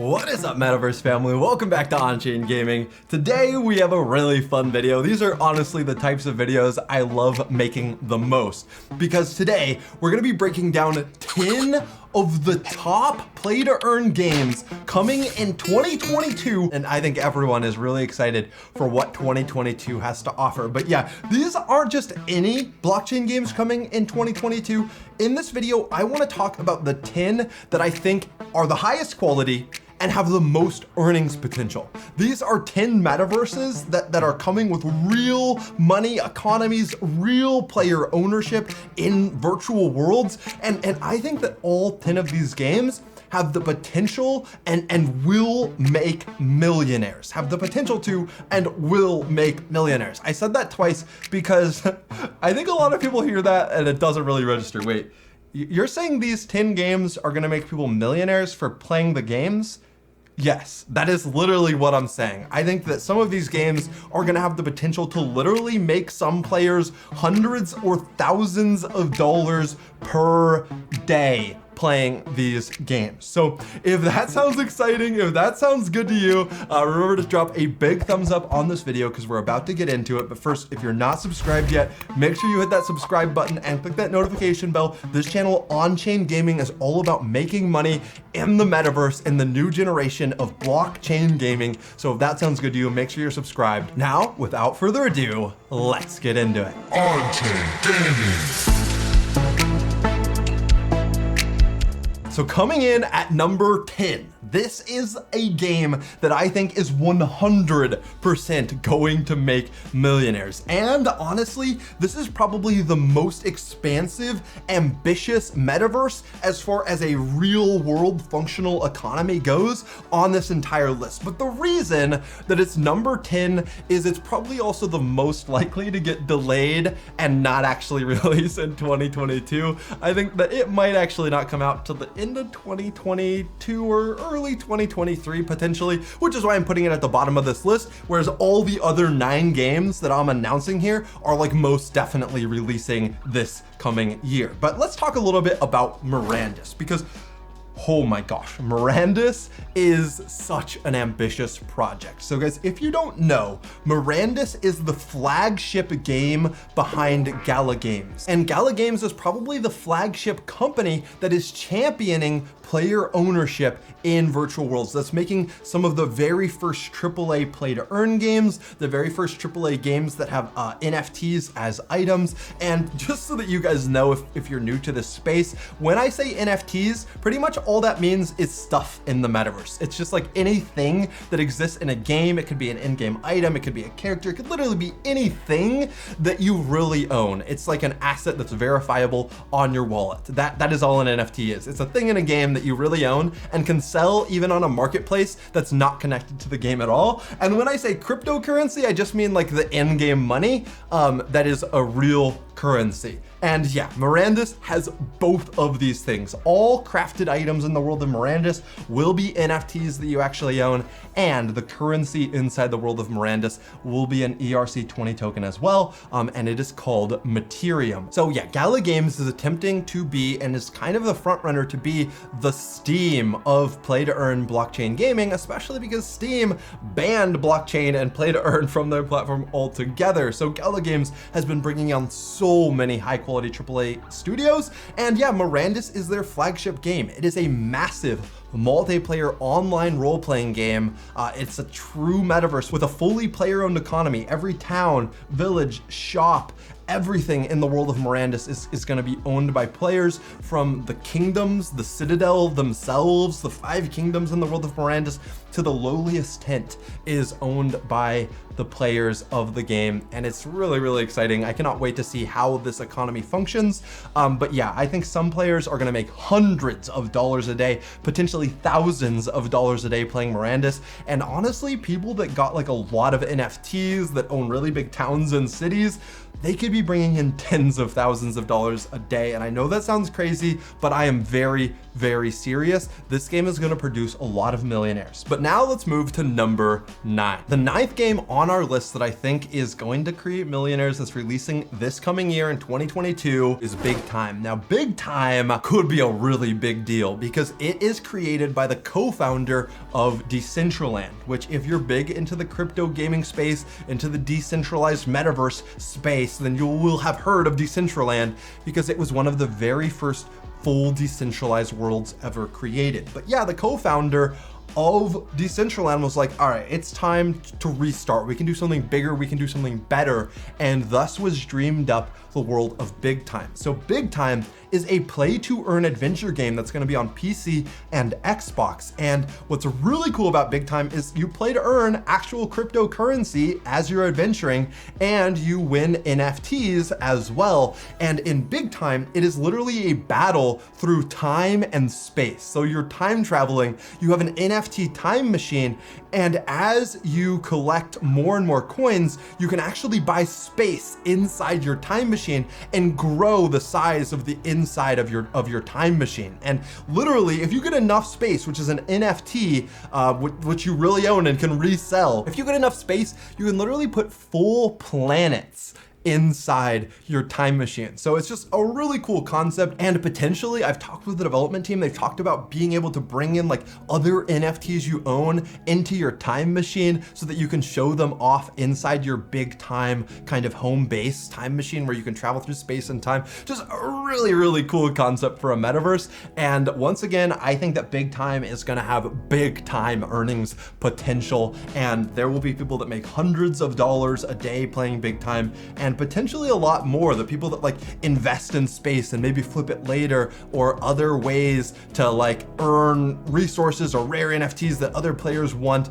What is up, Metaverse family? Welcome back to Unchained Gaming. Today we have a really fun video. These are honestly the types of videos I love making the most, because today we're gonna be breaking down 10 of the top play-to-earn games coming in 2022, and I think everyone is really excited for what 2022 has to offer. But yeah, these aren't just any blockchain games coming in 2022. In this video, I want to talk about the 10 that I think are the highest quality and have the most earnings potential. These are 10 metaverses that are coming with real money economies, real player ownership in virtual worlds. And I think that all 10 of these games have the potential and will make millionaires, have the potential to and will make millionaires. I said that twice because I think a lot of people hear that and it doesn't really register. Wait, you're saying these 10 games are gonna make people millionaires for playing the games? Yes, that is literally what I'm saying. I think that some of these games are gonna have the potential to literally make some players hundreds or thousands of dollars per day playing these games. So if that sounds exciting, if that sounds good to you, remember to drop a big thumbs up on this video because we're about to get into it. But first, if you're not subscribed yet, make sure you hit that subscribe button and click that notification bell. This channel, Unchained Gaming, is all about making money in the metaverse in the new generation of blockchain gaming. So if that sounds good to you, make sure you're subscribed. Now, without further ado, let's get into it. Unchained Gaming. So coming in at number 10, this is a game that I think is 100% going to make millionaires. And honestly, this is probably the most expansive, ambitious metaverse as far as a real world functional economy goes on this entire list. But the reason that it's number 10 is it's probably also the most likely to get delayed and not actually release in 2022. I think that it might actually not come out till the end of 2022 or early 2023 potentially, which is why I'm putting it at the bottom of this list, whereas all the other 9 games that I'm announcing here are like most definitely releasing this coming year. But let's talk a little bit about Mirandus, because oh my gosh, Mirandus is such an ambitious project. So guys, if you don't know, Mirandus is the flagship game behind Gala Games. And Gala Games is probably the flagship company that is championing player ownership in virtual worlds. That's making some of the very first AAA play to earn games, the very first AAA games that have NFTs as items. And just so that you guys know, if you're new to this space, when I say NFTs, pretty much all that means is stuff in the metaverse. It's just like anything that exists in a game. It could be an in-game item, it could be a character, it could literally be anything that you really own. It's like an asset that's verifiable on your wallet. That is all an NFT is. It's a thing in a game that you really own and can sell even on a marketplace that's not connected to the game at all. And when I say cryptocurrency, I just mean like the in-game money that is a real currency. And yeah, Mirandus has both of these things. All crafted items in the world of Mirandus will be NFTs that you actually own, and the currency inside the world of Mirandus will be an ERC20 token as well, and it is called Materium. So yeah, Gala Games is attempting to be, and is kind of the front runner to be, the Steam of play-to-earn blockchain gaming, especially because Steam banned blockchain and play-to-earn from their platform altogether. So Gala Games has been bringing on so many high-quality AAA studios, and yeah, Mirandus is their flagship game. It is a massive multiplayer online role-playing game. It's a true metaverse with a fully player-owned economy. Every town, village, shop, everything in the world of Mirandus is going to be owned by players, from the kingdoms, the citadel themselves, the 5 kingdoms in the world of Mirandus, to the lowliest tent is owned by the players of the game. And it's really, really exciting. I cannot wait to see how this economy functions. But yeah, I think some players are going to make hundreds of dollars a day, potentially thousands of dollars a day playing Mirandus. And honestly, people that got like a lot of NFTs that own really big towns and cities, they could be bringing in tens of thousands of dollars a day. And I know that sounds crazy, but I am very, very serious. This game is gonna produce a lot of millionaires. But now let's move to number 9. The 9th game on our list that I think is going to create millionaires that's releasing this coming year in 2022 is Big Time. Now, Big Time could be a really big deal because it is created by the co-founder of Decentraland, which if you're big into the crypto gaming space, into the decentralized metaverse space, then you will have heard of Decentraland because it was one of the very first full decentralized worlds ever created. But yeah, the co-founder of Decentraland was like, all right, it's time to restart. We can do something bigger, we can do something better, and thus was dreamed up the world of Big Time. So Big Time is a play to earn adventure game that's gonna be on PC and Xbox. And what's really cool about Big Time is you play to earn actual cryptocurrency as you're adventuring, and you win NFTs as well. And in Big Time, it is literally a battle through time and space. So you're time traveling, you have an NFT time machine, and as you collect more and more coins, you can actually buy space inside your time machine and grow the size of the inside of your time machine. And literally, if you get enough space, which is an NFT, which you really own and can resell, if you get enough space, you can literally put full planets inside your time machine. So it's just a really cool concept, and potentially I've talked with the development team, they've talked about being able to bring in like other NFTs you own into your time machine so that you can show them off inside your Big Time kind of home base time machine where you can travel through space and time. Just a really, really cool concept for a metaverse. And once again, I think that Big Time is gonna have big time earnings potential, and there will be people that make hundreds of dollars a day playing Big Time, and potentially a lot more. The people that like invest in space and maybe flip it later, or other ways to like earn resources or rare NFTs that other players want.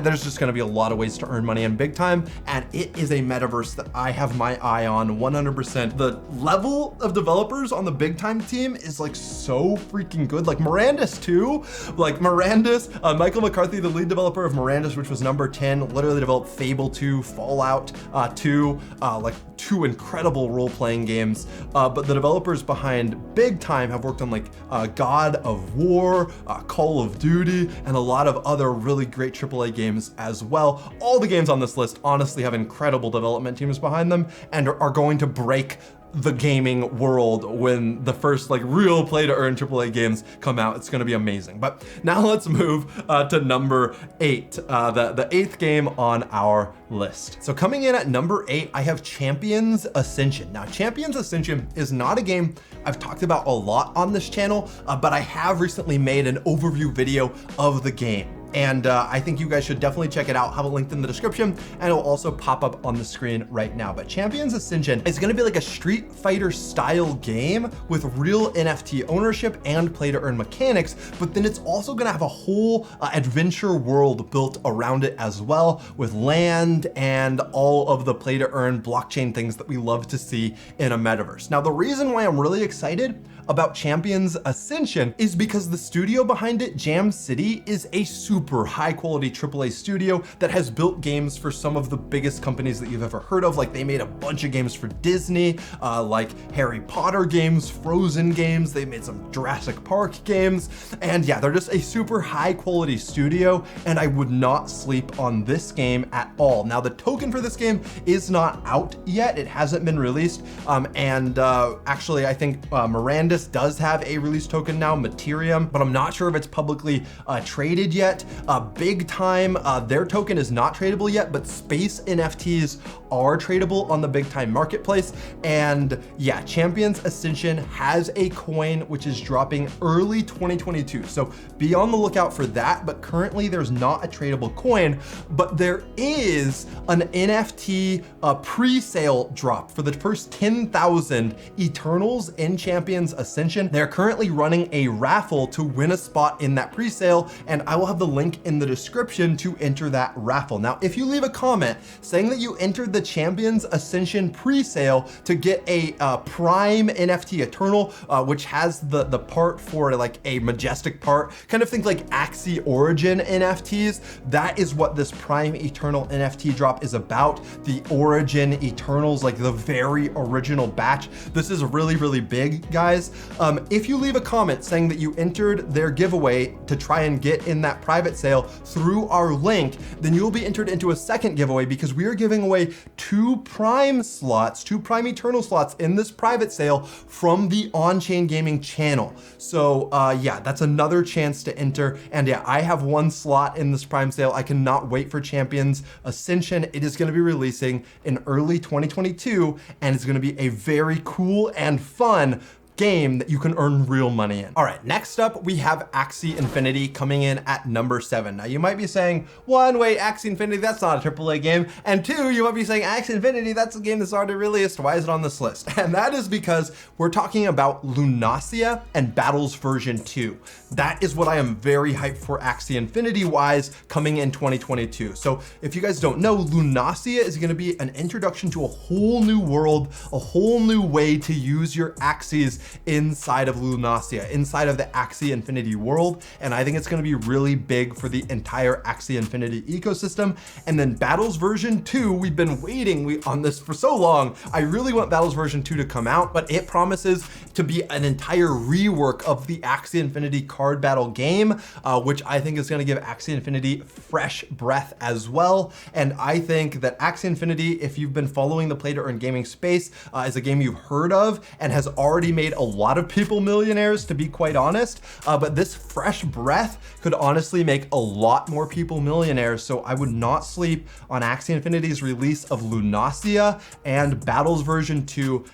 There's just gonna be a lot of ways to earn money in Big Time, and it is a metaverse that I have my eye on 100%. The level of developers on the Big Time team is like so freaking good. Like Mirandus too, like Mirandus, Michael McCarthy, the lead developer of Mirandus, which was number 10, literally developed Fable 2, Fallout 2, like 2 incredible role-playing games. But the developers behind Big Time have worked on like God of War, Call of Duty, and a lot of other really great AAA games as well. All the games on this list honestly have incredible development teams behind them and are going to break the gaming world when the first like real play to earn AAA games come out. It's gonna be amazing. But now let's move to number 8, the 8th game on our list. So coming in at number 8, I have Champions Ascension. Now, Champions Ascension is not a game I've talked about a lot on this channel, but I have recently made an overview video of the game. And I think you guys should definitely check it out. Have it linked in the description, and it'll also pop up on the screen right now. But Champions Ascension is gonna be like a Street Fighter style game with real NFT ownership and play to earn mechanics, but then it's also gonna have a whole adventure world built around it as well, with land and all of the play to earn blockchain things that we love to see in a metaverse. Now, the reason why I'm really excited about Champions Ascension is because the studio behind it, Jam City, is a super high quality AAA studio that has built games for some of the biggest companies that you've ever heard of. Like, they made a bunch of games for Disney, like Harry Potter games, Frozen games, they made some Jurassic Park games, and yeah, they're just a super high quality studio, and I would not sleep on this game at all. Now, the token for this game is not out yet, it hasn't been released, and actually I think Mirandus does have a release token now, Materium, but I'm not sure if it's publicly traded yet. Big Time, their token is not tradable yet, but space NFTs are tradable on the Big Time marketplace. And yeah, Champions Ascension has a coin which is dropping early 2022, so be on the lookout for that. But currently there's not a tradable coin, but there is an NFT pre-sale drop for the first 10,000 Eternals in Champions Ascension. They're currently running a raffle to win a spot in that pre-sale, and I will have the link in the description to enter that raffle. Now, if you leave a comment saying that you entered the Champions Ascension pre-sale to get a Prime NFT Eternal, which has the part for like a majestic part, kind of think like Axie Origin NFTs, that is what this Prime Eternal NFT drop is about. The Origin Eternals, like the very original batch. This is really, really big, guys. If you leave a comment saying that you entered their giveaway to try and get in that private sale through our link, then you'll be entered into a second giveaway, because we are giving away 2 Prime slots, 2 Prime Eternal slots in this private sale from the Unchained Gaming channel. So yeah, that's another chance to enter. And yeah, I have 1 slot in this Prime sale. I cannot wait for Champions Ascension. It is going to be releasing in early 2022, and it's going to be a very cool and fun game that you can earn real money in. All right, next up we have Axie Infinity coming in at number 7. Now you might be saying, 1, wait, Axie Infinity, that's not a AAA game. And 2, you might be saying, Axie Infinity, that's a game that's already released. Why is it on this list? And that is because we're talking about Lunacia and Battles version 2. That is what I am very hyped for Axie Infinity wise coming in 2022. So if you guys don't know, Lunacia is going to be an introduction to a whole new world, a whole new way to use your Axies inside of Lunacia, inside of the Axie Infinity world. And I think it's going to be really big for the entire Axie Infinity ecosystem. And then Battles version 2, we've been waiting on this for so long. I really want Battles version 2 to come out, but it promises to be an entire rework of the Axie Infinity card battle game, which I think is going to give Axie Infinity fresh breath as well. And I think that Axie Infinity, if you've been following the play to earn gaming space, is a game you've heard of and has already made a lot of people millionaires, to be quite honest. But this fresh breath could honestly make a lot more people millionaires. So I would not sleep on Axie Infinity's release of Lunacia and Battles version 2.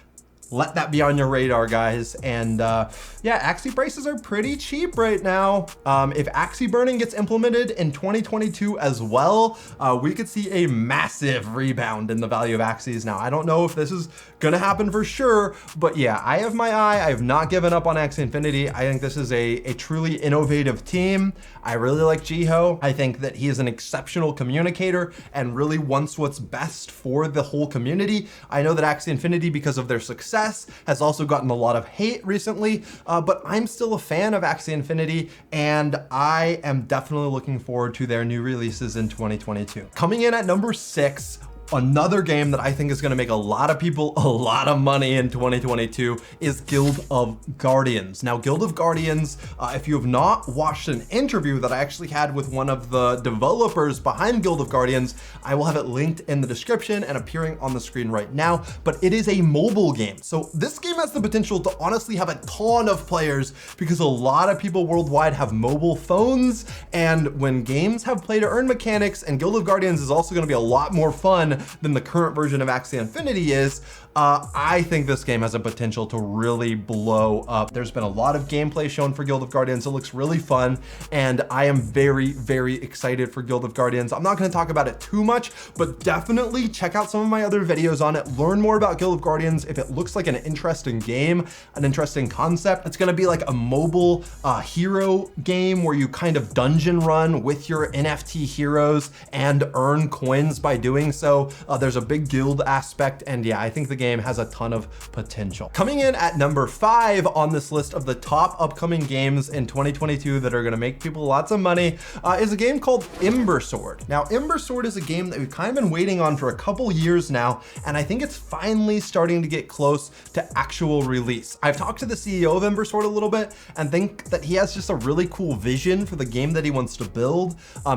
Let that be on your radar, guys. And yeah, Axie prices are pretty cheap right now. If Axie burning gets implemented in 2022 as well, we could see a massive rebound in the value of Axies. Now, I don't know if this is gonna happen for sure, but yeah, I have my eye. I have not given up on Axie Infinity. I think this is a truly innovative team. I really like Jiho. I think that he is an exceptional communicator and really wants what's best for the whole community. I know that Axie Infinity, because of their success, has also gotten a lot of hate recently, but I'm still a fan of Axie Infinity, and I am definitely looking forward to their new releases in 2022. Coming in at number 6, another game that I think is going to make a lot of people a lot of money in 2022 is Guild of Guardians. Now, Guild of Guardians, if you have not watched an interview that I actually had with one of the developers behind Guild of Guardians, I will have it linked in the description and appearing on the screen right now, but it is a mobile game. So this game has the potential to honestly have a ton of players, because a lot of people worldwide have mobile phones, and when games have play to earn mechanics, and Guild of Guardians is also going to be a lot more fun than the current version of Axie Infinity is, I think this game has a potential to really blow up. There's been a lot of gameplay shown for Guild of Guardians. It looks really fun, and I am very, very excited for Guild of Guardians. I'm not going to talk about it too much, but definitely check out some of my other videos on it. Learn more about Guild of Guardians. If it looks like an interesting game, an interesting concept, it's going to be like a mobile hero game where you kind of dungeon run with your NFT heroes and earn coins by doing so. There's a big guild aspect, and yeah, I think the game has a ton of potential. Coming in at number 5 on this list of the top upcoming games in 2022 that are going to make people lots of money is a game called Ember Sword. Now, Ember Sword is a game that we've kind of been waiting on for a couple years now, and I think it's finally starting to get close to actual release. I've talked to the CEO of Ember Sword a little bit and think that he has just a really cool vision for the game that he wants to build.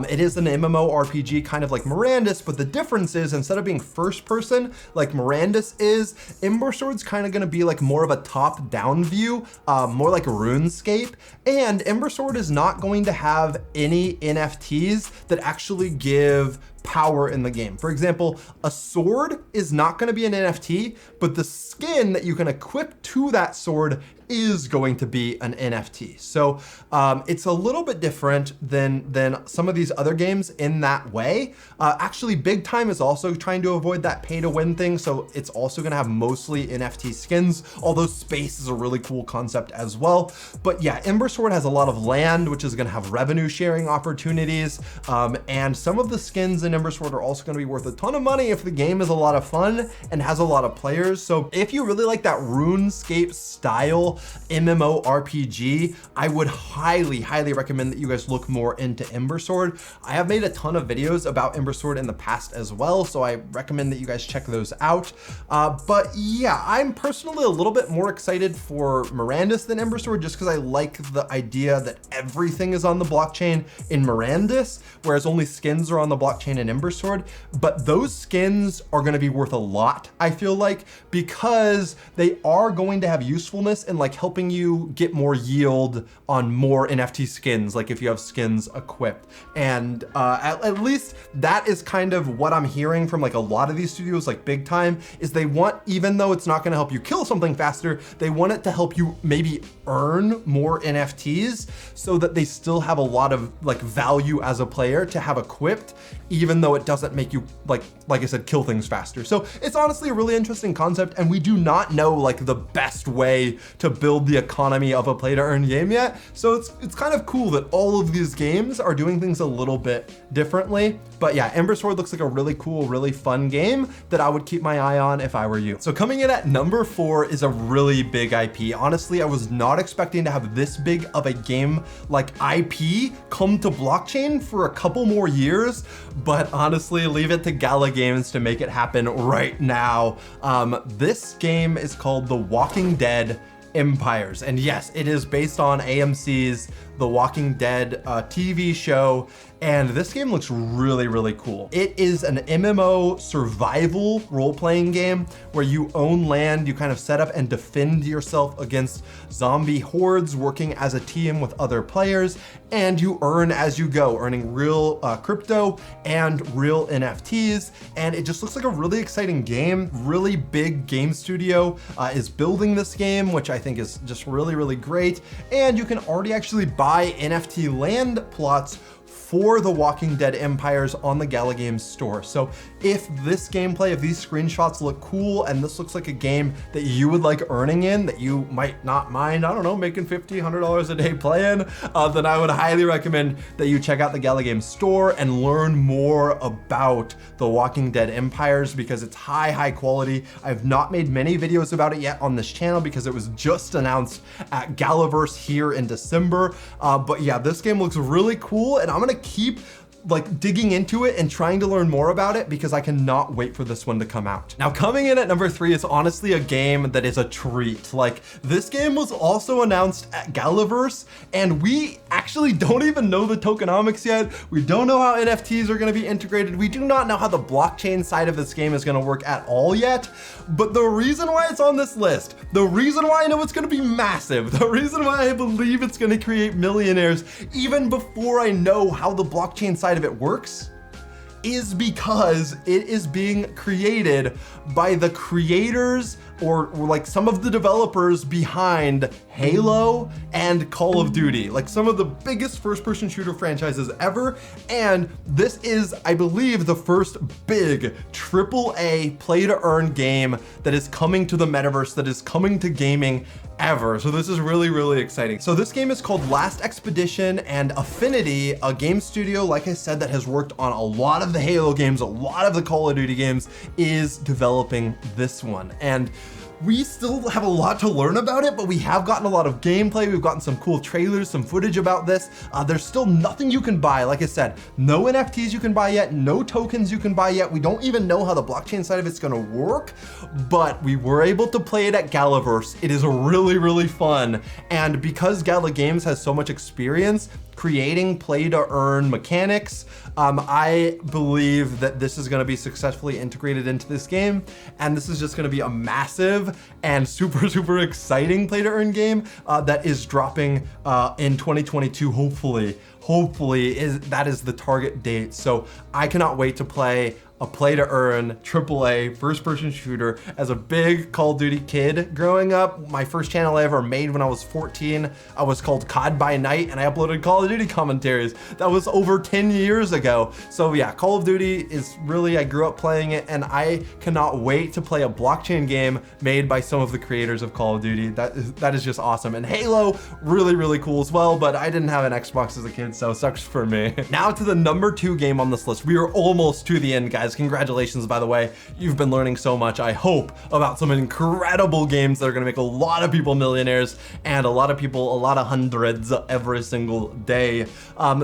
It is an MMORPG kind of like Mirandus, but the difference is, instead of being first person like Mirandus is, Ember Sword's kind of going to be like more of a top-down view, more like RuneScape. And Ember Sword is not going to have any NFTs that actually give power in the game. For example, a sword is not going to be an NFT, but the skin that you can equip to that sword is going to be an NFT. So it's a little bit different than some of these other games in that way. Actually, Big Time is also trying to avoid that pay to win thing. So it's also gonna have mostly NFT skins, although space is a really cool concept as well. But yeah, Ember Sword has a lot of land, which is gonna have revenue sharing opportunities. And some of the skins in Ember Sword are also gonna be worth a ton of money if the game is a lot of fun and has a lot of players. So if you really like that RuneScape style MMORPG, I would highly recommend that you guys look more into Ember Sword. I have made a ton of videos about Ember Sword in the past as well, so I recommend that you guys check those out. But yeah, I'm personally a little bit more excited for Mirandus than Ember Sword, just because I like the idea that everything is on the blockchain in Mirandus, whereas only skins are on the blockchain in Ember Sword. But those skins are going to be worth a lot, I feel like, because they are going to have usefulness in like helping you get more yield on more NFT skins, like if you have skins equipped. And at least that is kind of what I'm hearing from like a lot of these studios, like Big Time, is they want, even though it's not going to help you kill something faster, they want it to help you maybe earn more NFTs so that they still have a lot of like value as a player to have equipped, even though it doesn't make you like I said, kill things faster. So it's honestly a really interesting concept, and we do not know like the best way to build the economy of a play to earn game yet. So it's kind of cool that all of these games are doing things a little bit differently. But yeah, Ember Sword looks like a really cool, really fun game that I would keep my eye on if I were you. So coming in at number 4 is a really big IP. Honestly, I was not expecting to have this big of a game like IP come to blockchain for a couple more years, but honestly, leave it to Gala Games to make it happen right now. This game is called The Walking Dead Empires. And yes, it is based on AMC's The Walking Dead TV show. And this game looks really cool. It is an MMO survival role-playing game where you own land, you kind of set up and defend yourself against zombie hordes, working as a team with other players, and you earn as you go, earning real crypto and real NFTs. And it just looks like a really exciting game. Really big game studio is building this game, which I think is just really great. And you can already actually buy NFT land plots for The Walking Dead Empires on the Gala Games store. So if this gameplay, if these screenshots look cool and this looks like a game that you would like earning in, that you might not mind, I don't know, making $50, $100 a day playing, then I would highly recommend that you check out the Gala Games store and learn more about The Walking Dead Empires, because it's high quality. I've not made many videos about it yet on this channel because it was just announced at Galaverse here in December. But yeah, this game looks really cool, and I'm gonna keep like digging into it and trying to learn more about it because I cannot wait for this one to come out. Now, coming in at number 3 is honestly a game that is a treat. Like, this game was also announced at Galaverse, and we actually don't even know the tokenomics yet. We don't know how NFTs are going to be integrated. We do not know how the blockchain side of this game is going to work at all yet. But the reason why it's on this list, the reason why I know it's going to be massive, the reason why I believe it's going to create millionaires even before I know how the blockchain side of it works, is because it is being created by the creators or like some of the developers behind Halo and Call of Duty, like some of the biggest first-person shooter franchises ever. And this is, I believe, the first big AAA play-to-earn game that is coming to the metaverse, that is coming to gaming ever. So this is really exciting. So this game is called Last Expedition, and Affinity, a game studio, like I said, that has worked on a lot of the Halo games, a lot of the Call of Duty games, is developing this one. And we still have a lot to learn about it, but we have gotten a lot of gameplay. We've gotten some cool trailers, some footage about this. There's still nothing you can buy. Like I said, no NFTs you can buy yet, no tokens you can buy yet. We don't even know how the blockchain side of it's gonna work, but we were able to play it at Galaverse. It is really fun. And because Gala Games has so much experience creating play to earn mechanics, I believe that this is going to be successfully integrated into this game, and this is just going to be a massive and super exciting play to earn game that is dropping in 2022, hopefully, hopefully that is the target date. So I cannot wait to play a play-to-earn AAA first-person shooter. As a big Call of Duty kid growing up, my first channel I ever made when I was 14, I was called COD by Night, and I uploaded Call of Duty commentaries. That was over 10 years ago. So yeah, Call of Duty is really, I grew up playing it, and I cannot wait to play a blockchain game made by some of the creators of Call of Duty. That is just awesome. And Halo, really, really cool as well, but I didn't have an Xbox as a kid, so sucks for me. Now to the number 2 game on this list. We are almost to the end, guys. Congratulations, by the way. You've been learning so much, I hope, about some incredible games that are gonna make a lot of people millionaires and a lot of people, a lot of hundreds every single day.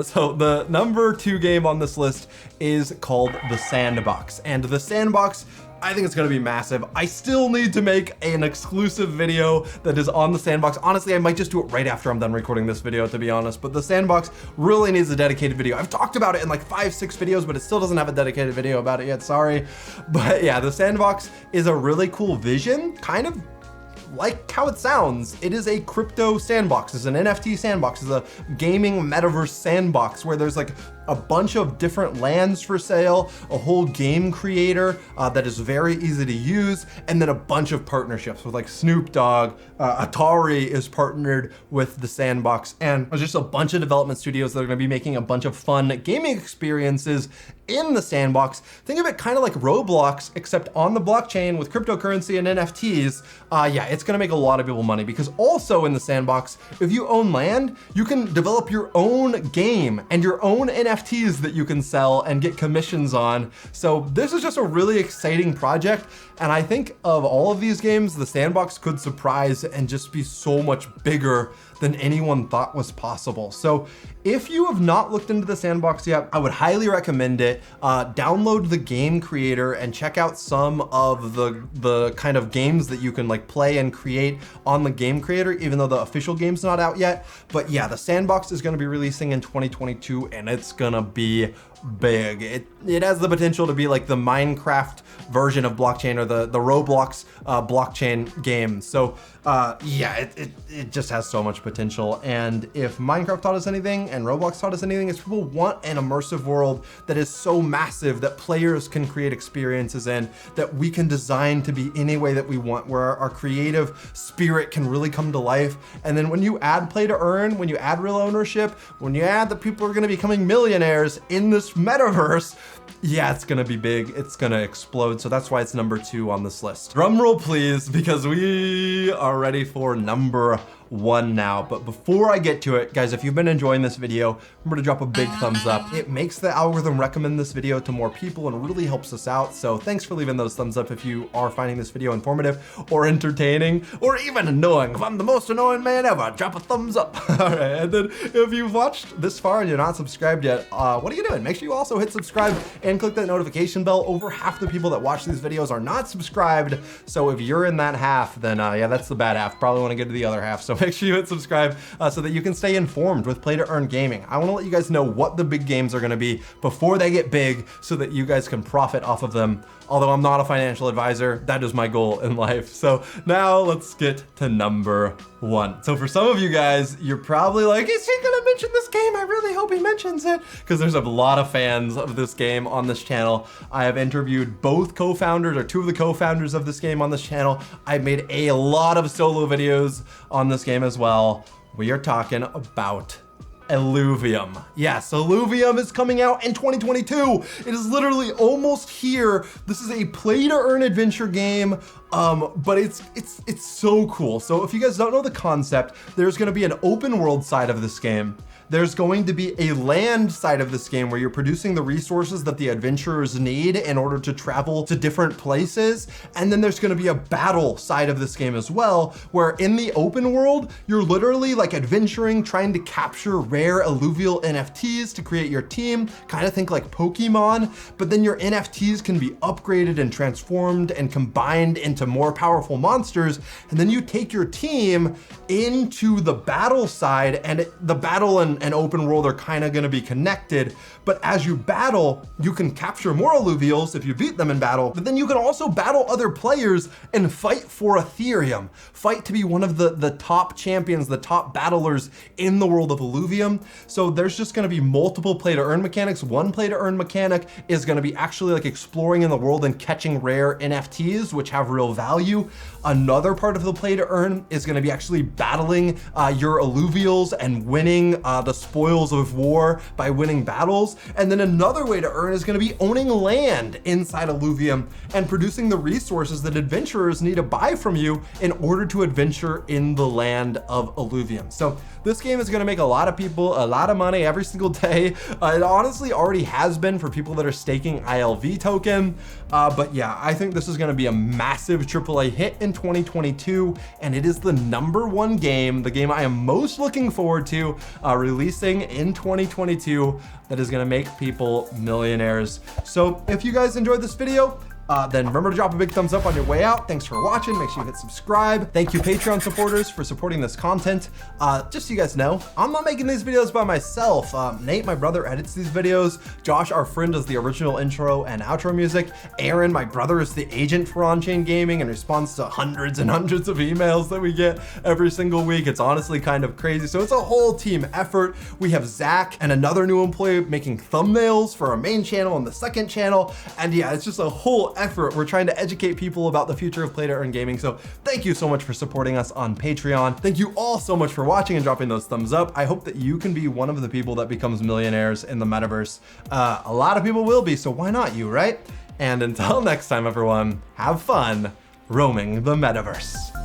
So the number 2 game on this list is called The Sandbox. And The Sandbox, I think it's gonna be massive. I still need to make an exclusive video that is on The Sandbox. Honestly, I might just do it right after I'm done recording this video, to be honest, but The Sandbox really needs a dedicated video. I've talked about it in like 5-6 videos, but it still doesn't have a dedicated video about it yet, sorry. But yeah, The Sandbox is a really cool vision, kind of like how it sounds. It is a crypto sandbox. It's an NFT sandbox. It's a gaming metaverse sandbox where there's like a bunch of different lands for sale, a whole game creator that is very easy to use, and then a bunch of partnerships with like Snoop Dogg, Atari is partnered with The Sandbox, and there's just a bunch of development studios that are gonna be making a bunch of fun gaming experiences in The Sandbox. Think of it kind of like Roblox, except on the blockchain with cryptocurrency and NFTs. Yeah, it's gonna make a lot of people money, because also in The Sandbox, if you own land, you can develop your own game and your own NFTs that you can sell and get commissions on. So this is just a really exciting project. And I think of all of these games, The Sandbox could surprise and just be so much bigger than anyone thought was possible. So if you have not looked into The Sandbox yet, I would highly recommend it. Download the game creator and check out some of the kind of games that you can like play and create on the game creator, even though the official game's not out yet. But yeah, The Sandbox is gonna be releasing in 2022, and it's gonna be big. It has the potential to be like the Minecraft version of blockchain, or the Roblox blockchain game. So yeah, it just has so much potential. And if Minecraft taught us anything and Roblox taught us anything, is people want an immersive world that is so massive that players can create experiences in, that we can design to be any way that we want, where our creative spirit can really come to life. And then when you add play to earn, when you add real ownership, when you add that people are gonna be becoming millionaires in this metaverse, yeah, it's gonna be big. It's gonna explode. So that's why it's number 2 on this list. Drum roll, please, because we are ready for number 1 now. But before I get to it, guys, if you've been enjoying this video, remember to drop a big thumbs up. It makes the algorithm recommend this video to more people and really helps us out. So thanks for leaving those thumbs up if you are finding this video informative or entertaining or even annoying. If I'm the most annoying man ever, drop a thumbs up. All right, and then if you've watched this far and you're not subscribed yet, what are you doing? Make sure you also hit subscribe and click that notification bell. Over half the people that watch these videos are not subscribed. So if you're in that half, then yeah, that's the bad half. Probably want to get to the other half. So make sure you hit subscribe so that you can stay informed with Play to Earn Gaming. I want to let you guys know what the big games are going to be before they get big, so that you guys can profit off of them. Although I'm not a financial advisor, that is my goal in life. So now let's get to number 1. So for some of you guys, you're probably like, is he gonna mention this game? I really hope he mentions it, because there's a lot of fans of this game on this channel. I have interviewed both co-founders, or 2 of the co-founders of this game on this channel. I've made a lot of solo videos on this game as well. We are talking about Illuvium. Yes, Illuvium is coming out in 2022. It is literally almost here. This is a play to earn adventure game, but it's so cool. So if you guys don't know the concept, there's gonna be an open world side of this game. There's going to be a land side of this game where you're producing the resources that the adventurers need in order to travel to different places. And then there's gonna be a battle side of this game as well, where in the open world, you're literally like adventuring, trying to capture rare alluvial NFTs to create your team, kind of think like Pokemon, but then your NFTs can be upgraded and transformed and combined into more powerful monsters. And then you take your team into the battle side, and the battle and open world are kind of going to be connected, But as you battle, you can capture more alluvials if you beat them in battle, but then you can also battle other players and fight for Ethereum. Fight to be one of the top champions, the top battlers in the world of Illuvium. So there's just gonna be multiple play to earn mechanics. One play to earn mechanic is gonna be actually like exploring in the world and catching rare NFTs, which have real value. Another part of the play to earn is gonna be actually battling your alluvials and winning the spoils of war by winning battles. And then another way to earn is gonna be owning land inside Illuvium and producing the resources that adventurers need to buy from you in order to adventure in the land of Illuvium. So this game is gonna make a lot of people a lot of money every single day. It honestly already has been for people that are staking ILV token. But yeah, I think this is gonna be a massive AAA hit in 2022, and it is the #1 game, the game I am most looking forward to releasing in 2022 that is gonna make people millionaires. So if you guys enjoyed this video, then remember to drop a big thumbs up on your way out. Thanks for watching. Make sure you hit subscribe. Thank you Patreon supporters for supporting this content. Just so you guys know, I'm not making these videos by myself. Nate, my brother, edits these videos. Josh, our friend, does the original intro and outro music. Aaron, my brother, is the agent for Unchained Gaming and responds to hundreds and hundreds of emails that we get every single week. It's honestly kind of crazy. So it's a whole team effort. We have Zach and another new employee making thumbnails for our main channel and the second channel. And yeah, it's just a whole effort. We're trying to educate people about the future of play to earn gaming. So thank you so much for supporting us on Patreon. Thank you all so much for watching and dropping those thumbs up. I hope that you can be one of the people that becomes millionaires in the metaverse. A lot of people will be, so why not you, right? And until next time, everyone, have fun roaming the metaverse.